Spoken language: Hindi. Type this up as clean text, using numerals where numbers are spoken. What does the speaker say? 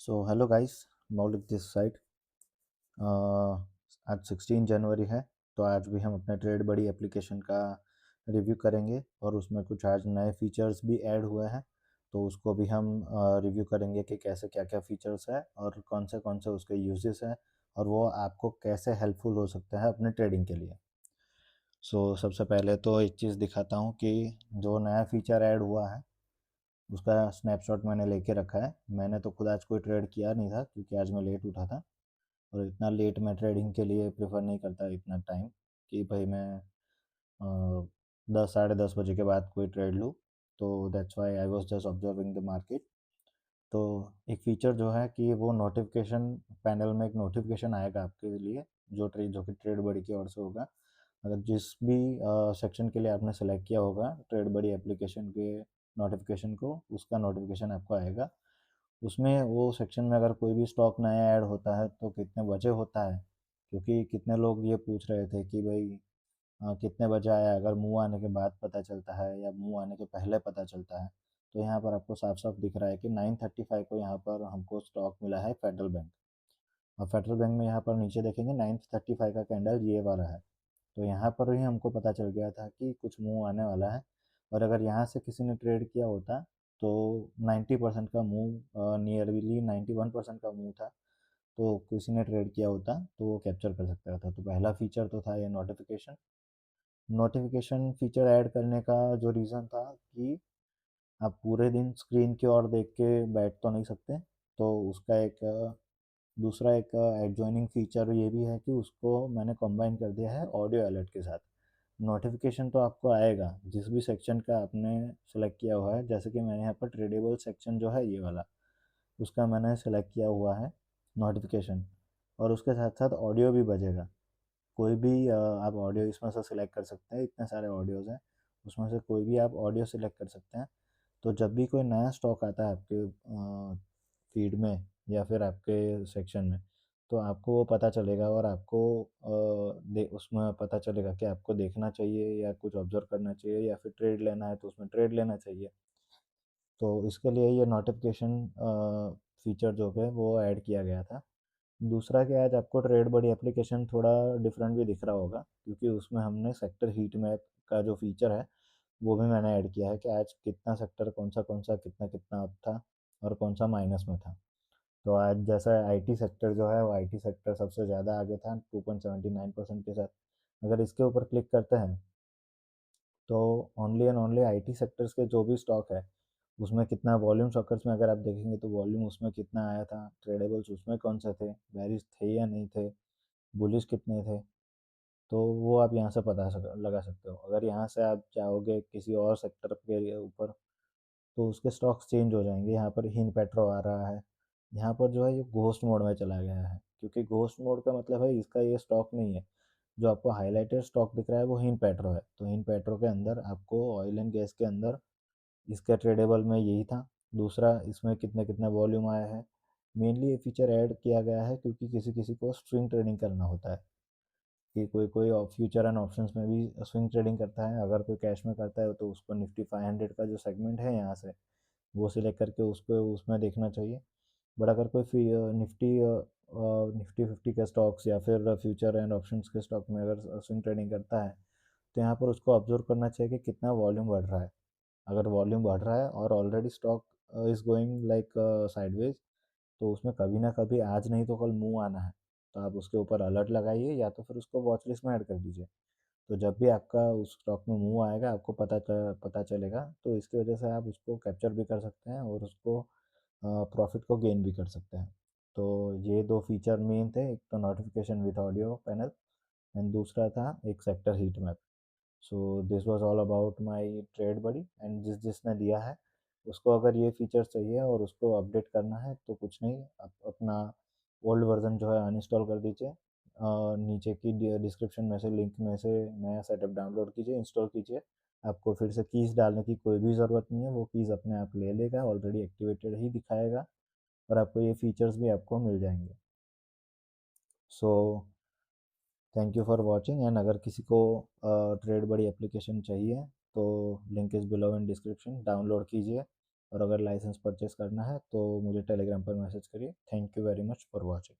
सो हेलो गाइस, मौलिक दिस साइड। आज 16 जनवरी है। तो आज भी हम अपने ट्रेड बड़ी एप्लीकेशन का रिव्यू करेंगे और उसमें कुछ आज नए फीचर्स भी ऐड हुए हैं। तो उसको भी हम रिव्यू करेंगे कि कैसे क्या क्या फीचर्स है और कौन से उसके यूजेस हैं और वो आपको कैसे हेल्पफुल हो सकते हैं अपने ट्रेडिंग के लिए। सबसे पहले तो एक चीज़ दिखाता हूँ कि जो नया फीचर ऐड हुआ है उसका स्नैपशॉट मैंने लेके रखा है। मैंने तो खुद आज कोई ट्रेड किया नहीं था क्योंकि आज मैं लेट उठा था और इतना लेट मैं ट्रेडिंग के लिए प्रेफर नहीं करता इतना टाइम कि भाई मैं 10 साढ़े 10 बजे के बाद कोई ट्रेड लूँ। तो that's why I was just observing the market. तो एक फ़ीचर जो है कि वो नोटिफिकेशन पैनल में एक नोटिफिकेशन आएगा आपके लिए जो कि ट्रेड बड़ी की ओर से होगा। अगर जिस भी सेक्शन के लिए आपने सेलेक्ट किया होगा ट्रेड बड़ी एप्लीकेशन के नोटिफिकेशन को, उसका नोटिफिकेशन आपको आएगा। उसमें वो सेक्शन में अगर कोई भी स्टॉक नया ऐड होता है तो कितने बजे होता है, क्योंकि कितने लोग ये पूछ रहे थे कि भाई कितने बजे आया, अगर मुँह आने के बाद पता चलता है या मुँह आने के पहले पता चलता है। तो यहाँ पर आपको साफ साफ दिख रहा है कि 9:35 को यहाँ पर हमको स्टॉक मिला है फेडरल बैंक। और फेडरल बैंक में यहाँ पर नीचे देखेंगे 9:35 का कैंडल ये वाला है। तो यहाँ पर ही हमको पता चल गया था कि कुछ मूव आने वाला है। और अगर यहाँ से किसी ने ट्रेड किया होता तो 90% का मूव, नियरली 91% का मूव था। तो किसी ने ट्रेड किया होता तो वो कैप्चर कर सकता था। तो पहला फीचर तो था ये नोटिफिकेशन। नोटिफिकेशन फीचर ऐड करने का जो रीज़न था कि आप पूरे दिन स्क्रीन की ओर देख के बैठ तो नहीं सकते। तो उसका एक दूसरा एक एडजॉइनिंग फीचर ये भी है कि उसको मैंने कंबाइन कर दिया है ऑडियो अलर्ट के साथ। नोटिफिकेशन तो आपको आएगा जिस भी सेक्शन का आपने सेलेक्ट किया हुआ है। जैसे कि मैंने यहाँ पर ट्रेडेबल सेक्शन जो है ये वाला, उसका मैंने सेलेक्ट किया हुआ है नोटिफिकेशन। और उसके साथ साथ ऑडियो भी बजेगा। कोई भी आप ऑडियो इसमें से सिलेक्ट कर सकते हैं, इतने सारे ऑडियोज़ हैं, उसमें से कोई भी आप ऑडियो सिलेक्ट कर सकते हैं। तो जब भी कोई नया स्टॉक आता है आपके फीड में या फिर आपके सेक्शन में, तो आपको वो पता चलेगा और आपको उसमें पता चलेगा कि आपको देखना चाहिए या कुछ ऑब्जर्व करना चाहिए या फिर ट्रेड लेना है तो उसमें ट्रेड लेना चाहिए। तो इसके लिए ये नोटिफिकेशन फीचर जो है वो ऐड किया गया था। दूसरा कि आज आपको ट्रेड बड़ी एप्लीकेशन थोड़ा डिफरेंट भी दिख रहा होगा क्योंकि उसमें हमने सेक्टर हीट मैप का जो फीचर है वो भी मैंने ऐड किया है कि आज कितना सेक्टर कौन सा कितना कितना अप था और कौन सा माइनस में था। तो आज जैसा आईटी सेक्टर जो है वो आईटी सेक्टर सबसे ज़्यादा आगे था 2.79% के साथ। अगर इसके ऊपर क्लिक करते हैं तो only and only IT sectors के जो भी स्टॉक है उसमें कितना वॉल्यूम, स्टॉकर्स में अगर आप देखेंगे तो वॉल्यूम उसमें कितना आया था, ट्रेडेबल्स उसमें कौन से थे, बेरिश थे या नहीं थे, बुलिश कितने थे। तो वो आप यहाँ से लगा सकते हो। अगर यहाँ से आप चाहोगे किसी और सेक्टर के ऊपर तो उसके स्टॉक्स चेंज हो जाएंगे। यहाँ पर हिन पेट्रो आ रहा है, यहाँ पर जो है ये घोस्ट मोड में चला गया है क्योंकि घोस्ट मोड का मतलब है इसका ये स्टॉक नहीं है। जो आपको हाईलाइटेड स्टॉक दिख रहा है वो हिन पेट्रो है। तो हिन पेट्रो के अंदर आपको ऑयल एंड गैस के अंदर इसका ट्रेडेबल में यही था। दूसरा, इसमें कितने कितने वॉल्यूम आया है। मेनली ये फीचर ऐड किया गया है क्योंकि किसी किसी को स्विंग ट्रेडिंग करना होता है कि कोई कोई फ्यूचर एंड ऑप्शंस में भी स्विंग ट्रेडिंग करता है। अगर कोई कैश में करता है तो उसको निफ्टी 500 का जो सेगमेंट है यहाँ से वो सिलेक्ट करके उसको उसमें देखना चाहिए। बट अगर कोई निफ्टी 50 के स्टॉक्स या फिर फ्यूचर एंड ऑप्शंस के स्टॉक में अगर स्विंग ट्रेडिंग करता है तो यहाँ पर उसको ऑब्जर्व करना चाहिए कि कितना वॉल्यूम बढ़ रहा है। अगर वॉल्यूम बढ़ रहा है और already stock is going like sideways, तो उसमें कभी ना कभी आज नहीं तो कल मूव आना है। तो आप उसके ऊपर अलर्ट लगाइए या तो फिर उसको वॉच लिस्ट में ऐड कर दीजिए। तो जब भी आपका उस स्टॉक में मूव आएगा आपको पता चलेगा। तो इसकी वजह से आप उसको कैप्चर भी कर सकते हैं और उसको प्रॉफिट को गेन भी कर सकते हैं। तो ये दो फीचर मेन थे, एक तो notification with audio panel and दूसरा था एक sector heat map. So this was all about my trade buddy. And जिसने लिया है उसको अगर ये फीचर्स चाहिए और उसको अपडेट करना है तो कुछ नहीं, आप अपना ओल्ड वर्जन जो है अनइंस्टॉल कर दीजिए। नीचे की डिस्क्रिप्शन में से लिंक में से नया सेटअप डाउनलोड कीजिए, इंस्टॉल कीजिए। आपको फिर से कीज़ डालने की कोई भी ज़रूरत नहीं है, वो कीज़ अपने आप ले लेगा, ऑलरेडी एक्टिवेटेड ही दिखाएगा और आपको ये फीचर्स भी आपको मिल जाएंगे। So thank you for watching. And अगर किसी को ट्रेड बड़ी एप्लीकेशन चाहिए तो link is below in description, download कीजिए और अगर लाइसेंस परचेज़ करना है तो मुझे टेलीग्राम पर मैसेज करिए। Thank you very much for watching.